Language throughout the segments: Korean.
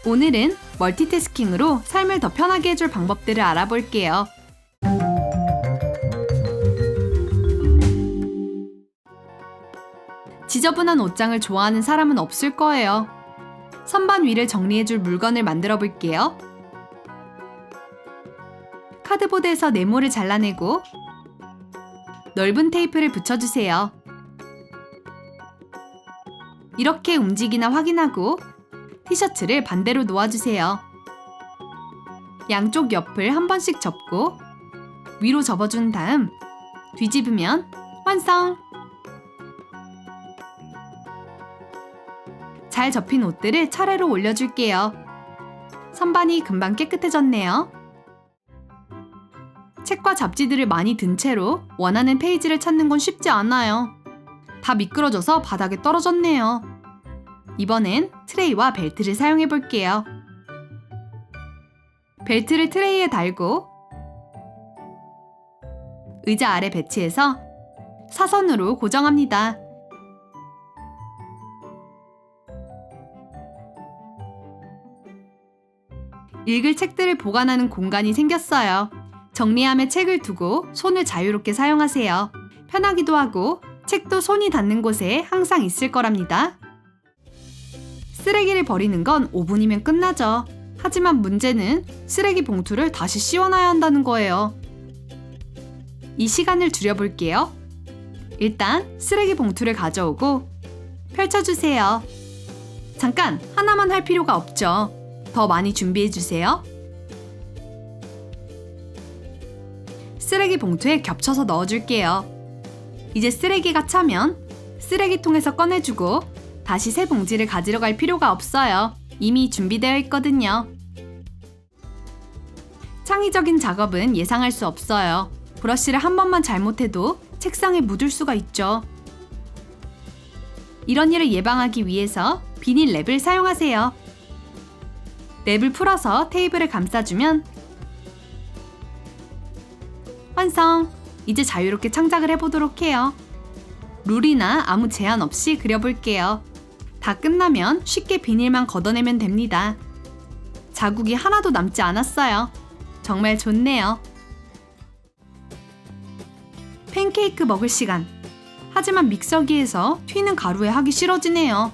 오늘은 멀티태스킹으로 삶을 더 편하게 해줄 방법들을 알아볼게요. 지저분한 옷장을 좋아하는 사람은 없을 거예요. 선반 위를 정리해줄 물건을 만들어 볼게요. 카드보드에서 네모를 잘라내고 넓은 테이프를 붙여주세요. 이렇게 움직이나 확인하고 티셔츠를 반대로 놓아주세요. 양쪽 옆을 한 번씩 접고 위로 접어준 다음 뒤집으면 완성! 잘 접힌 옷들을 차례로 올려줄게요. 선반이 금방 깨끗해졌네요. 책과 잡지들을 많이 든 채로 원하는 페이지를 찾는 건 쉽지 않아요. 다 미끄러져서 바닥에 떨어졌네요. 이번엔 트레이와 벨트를 사용해 볼게요. 벨트를 트레이에 달고 의자 아래 배치해서 사선으로 고정합니다. 읽을 책들을 보관하는 공간이 생겼어요. 정리함에 책을 두고 손을 자유롭게 사용하세요. 편하기도 하고 책도 손이 닿는 곳에 항상 있을 거랍니다. 쓰레기를 버리는 건 5분이면 끝나죠. 하지만 문제는 쓰레기 봉투를 다시 씌워놔야 한다는 거예요. 이 시간을 줄여볼게요. 일단 쓰레기 봉투를 가져오고 펼쳐주세요. 잠깐! 하나만 할 필요가 없죠. 더 많이 준비해주세요. 쓰레기 봉투에 겹쳐서 넣어줄게요. 이제 쓰레기가 차면 쓰레기통에서 꺼내주고 다시 새 봉지를 가지러 갈 필요가 없어요. 이미 준비되어 있거든요. 창의적인 작업은 예상할 수 없어요. 브러쉬를 한 번만 잘못해도 책상에 묻을 수가 있죠. 이런 일을 예방하기 위해서 비닐 랩을 사용하세요. 랩을 풀어서 테이블을 감싸주면 완성! 이제 자유롭게 창작을 해보도록 해요. 룰이나 아무 제한 없이 그려볼게요. 다 끝나면 쉽게 비닐만 걷어내면 됩니다. 자국이 하나도 남지 않았어요. 정말 좋네요. 팬케이크 먹을 시간. 하지만 믹서기에서 튀는 가루에 하기 싫어지네요.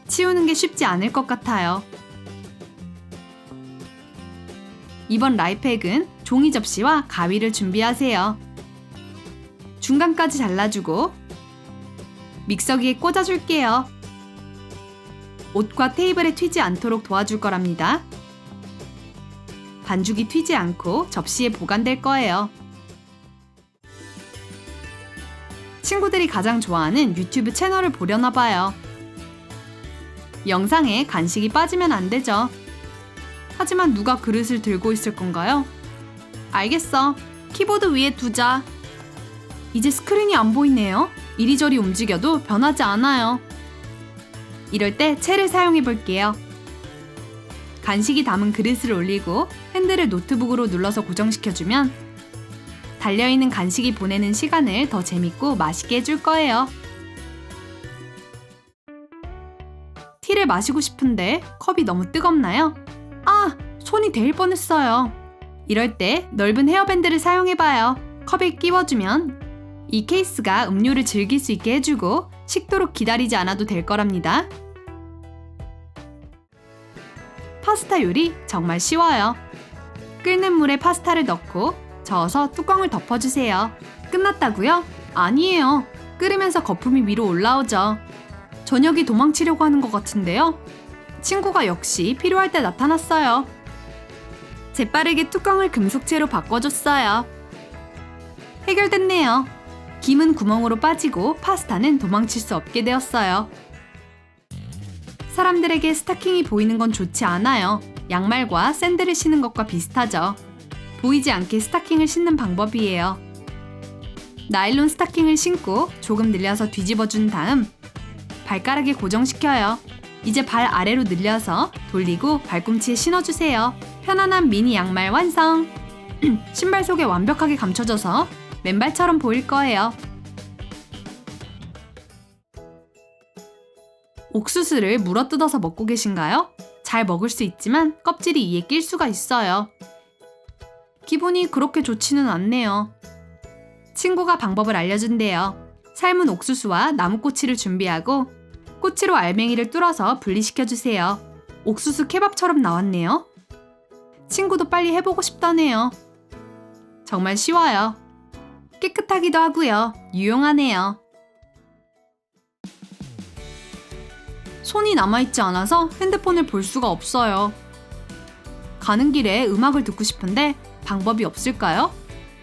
치우는 게 쉽지 않을 것 같아요. 이번 라이프핵은 종이 접시와 가위를 준비하세요. 중간까지 잘라주고 믹서기에 꽂아줄게요. 옷과 테이블에 튀지 않도록 도와줄 거랍니다. 반죽이 튀지 않고 접시에 보관될 거예요. 친구들이 가장 좋아하는 유튜브 채널을 보려나 봐요. 영상에 간식이 빠지면 안 되죠. 하지만 누가 그릇을 들고 있을 건가요? 알겠어. 키보드 위에 두자. 이제 스크린이 안 보이네요. 이리저리 움직여도 변하지 않아요. 이럴 때 채를 사용해 볼게요. 간식이 담은 그릇을 올리고 핸들을 노트북으로 눌러서 고정시켜주면 달려있는 간식이 보내는 시간을 더 재밌고 맛있게 해줄 거예요. 티를 마시고 싶은데 컵이 너무 뜨겁나요? 아! 손이 데일 뻔했어요. 이럴 때 넓은 헤어밴드를 사용해봐요. 컵에 끼워주면 이 케이스가 음료를 즐길 수 있게 해주고 식도록 기다리지 않아도 될 거랍니다. 파스타 요리 정말 쉬워요. 끓는 물에 파스타를 넣고 저어서 뚜껑을 덮어주세요. 끝났다고요? 아니에요. 끓으면서 거품이 위로 올라오죠. 저녁이 도망치려고 하는 것 같은데요. 친구가 역시 필요할 때 나타났어요. 재빠르게 뚜껑을 금속체로 바꿔줬어요. 해결됐네요. 김은 구멍으로 빠지고 파스타는 도망칠 수 없게 되었어요. 사람들에게 스타킹이 보이는 건 좋지 않아요. 양말과 샌들을 신는 것과 비슷하죠. 보이지 않게 스타킹을 신는 방법이에요. 나일론 스타킹을 신고 조금 늘려서 뒤집어준 다음 발가락에 고정시켜요. 이제 발 아래로 늘려서 돌리고 발꿈치에 신어주세요. 편안한 미니 양말 완성! 신발 속에 완벽하게 감춰져서 맨발처럼 보일 거예요. 옥수수를 물어뜯어서 먹고 계신가요? 잘 먹을 수 있지만 껍질이 이에 낄 수가 있어요. 기분이 그렇게 좋지는 않네요. 친구가 방법을 알려준대요. 삶은 옥수수와 나무꼬치를 준비하고 꼬치로 알맹이를 뚫어서 분리시켜주세요. 옥수수 케밥처럼 나왔네요. 친구도 빨리 해보고 싶다네요. 정말 쉬워요. 깨끗하기도 하고요. 유용하네요. 손이 남아있지 않아서 핸드폰을 볼 수가 없어요. 가는 길에 음악을 듣고 싶은데 방법이 없을까요?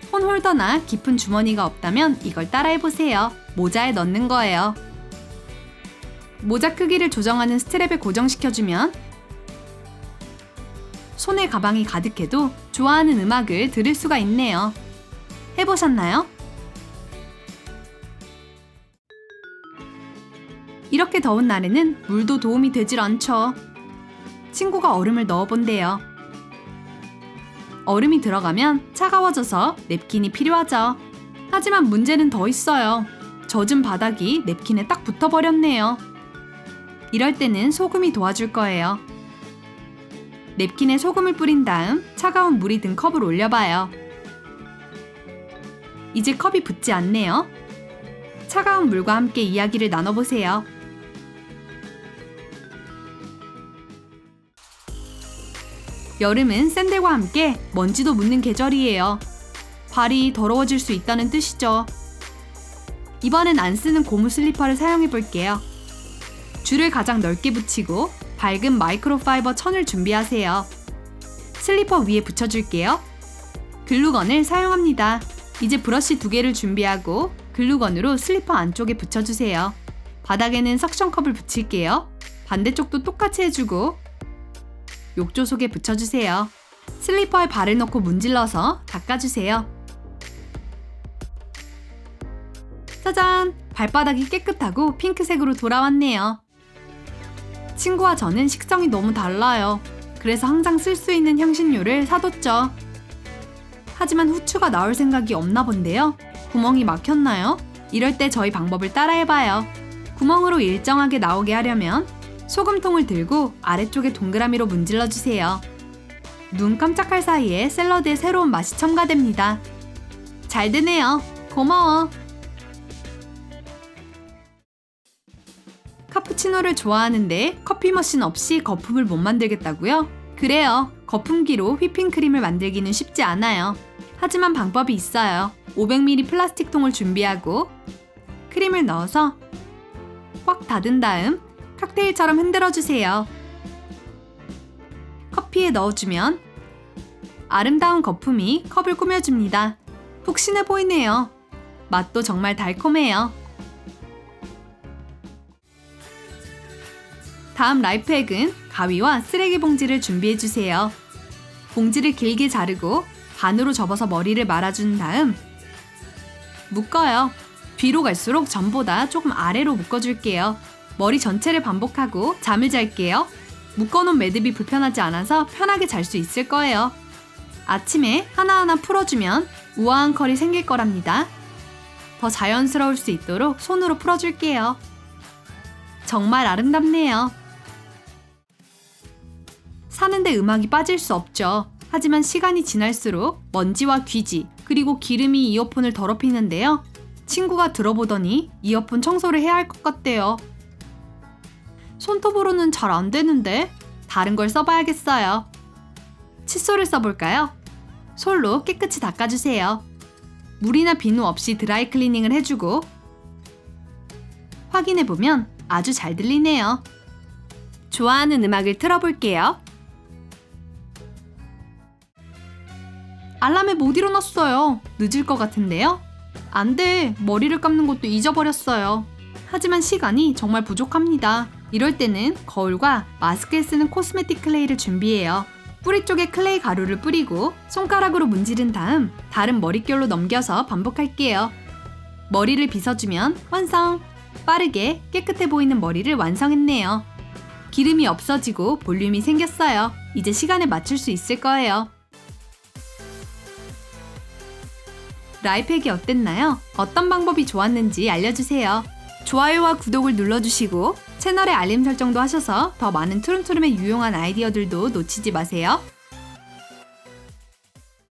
폰 홀더나 깊은 주머니가 없다면 이걸 따라해보세요. 모자에 넣는 거예요. 모자 크기를 조정하는 스트랩에 고정시켜주면 손에 가방이 가득해도 좋아하는 음악을 들을 수가 있네요. 해보셨나요? 이렇게 더운 날에는 물도 도움이 되질 않죠. 친구가 얼음을 넣어본대요. 얼음이 들어가면 차가워져서 냅킨이 필요하죠. 하지만 문제는 더 있어요. 젖은 바닥이 냅킨에 딱 붙어버렸네요. 이럴 때는 소금이 도와줄 거예요. 냅킨에 소금을 뿌린 다음 차가운 물이 든 컵을 올려봐요. 이제 컵이 붙지 않네요. 차가운 물과 함께 이야기를 나눠보세요. 여름은 샌들과 함께 먼지도 묻는 계절이에요. 발이 더러워질 수 있다는 뜻이죠. 이번엔 안 쓰는 고무 슬리퍼를 사용해 볼게요. 줄을 가장 넓게 붙이고 밝은 마이크로파이버 천을 준비하세요. 슬리퍼 위에 붙여줄게요. 글루건을 사용합니다. 이제 브러쉬 2개를 준비하고 글루건으로 슬리퍼 안쪽에 붙여주세요. 바닥에는 석션컵을 붙일게요. 반대쪽도 똑같이 해주고 욕조 속에 붙여주세요. 슬리퍼에 발을 넣고 문질러서 닦아주세요. 짜잔! 발바닥이 깨끗하고 핑크색으로 돌아왔네요. 친구와 저는 식성이 너무 달라요. 그래서 항상 쓸 수 있는 향신료를 사뒀죠. 하지만 후추가 나올 생각이 없나 본데요. 구멍이 막혔나요? 이럴 때 저희 방법을 따라해봐요. 구멍으로 일정하게 나오게 하려면 소금통을 들고 아래쪽에 동그라미로 문질러주세요. 눈 깜짝할 사이에 샐러드에 새로운 맛이 첨가됩니다. 잘 되네요. 고마워. 카푸치노를 좋아하는데 커피 머신 없이 거품을 못 만들겠다고요? 그래요. 거품기로 휘핑크림을 만들기는 쉽지 않아요. 하지만 방법이 있어요. 500ml 플라스틱 통을 준비하고 크림을 넣어서 꽉 닫은 다음 칵테일처럼 흔들어주세요. 커피에 넣어주면 아름다운 거품이 컵을 꾸며줍니다. 푹신해 보이네요. 맛도 정말 달콤해요. 다음 라이프핵은 가위와 쓰레기 봉지를 준비해주세요. 봉지를 길게 자르고 반으로 접어서 머리를 말아준 다음 묶어요. 뒤로 갈수록 전보다 조금 아래로 묶어줄게요. 머리 전체를 반복하고 잠을 잘게요. 묶어놓은 매듭이 불편하지 않아서 편하게 잘 수 있을 거예요. 아침에 하나하나 풀어주면 우아한 컬이 생길 거랍니다. 더 자연스러울 수 있도록 손으로 풀어줄게요. 정말 아름답네요. 사는데 음악이 빠질 수 없죠. 하지만 시간이 지날수록 먼지와 귀지 그리고 기름이 이어폰을 더럽히는데요. 친구가 들어보더니 이어폰 청소를 해야 할 것 같대요. 손톱으로는 잘 안 되는데 다른 걸 써봐야겠어요. 칫솔을 써볼까요? 솔로 깨끗이 닦아주세요. 물이나 비누 없이 드라이 클리닝을 해주고 확인해보면 아주 잘 들리네요. 좋아하는 음악을 틀어볼게요. 알람에 못 일어났어요. 늦을 것 같은데요? 안 돼. 머리를 감는 것도 잊어버렸어요. 하지만 시간이 정말 부족합니다. 이럴 때는 거울과 마스크에 쓰는 코스메틱 클레이를 준비해요. 뿌리 쪽에 클레이 가루를 뿌리고 손가락으로 문지른 다음 다른 머릿결로 넘겨서 반복할게요. 머리를 빗어주면 완성! 빠르게 깨끗해 보이는 머리를 완성했네요. 기름이 없어지고 볼륨이 생겼어요. 이제 시간에 맞출 수 있을 거예요. 라이프핵이 어땠나요? 어떤 방법이 좋았는지 알려주세요. 좋아요와 구독을 눌러주시고 채널에 알림 설정도 하셔서 더 많은 투룸투룸의 유용한 아이디어들도 놓치지 마세요.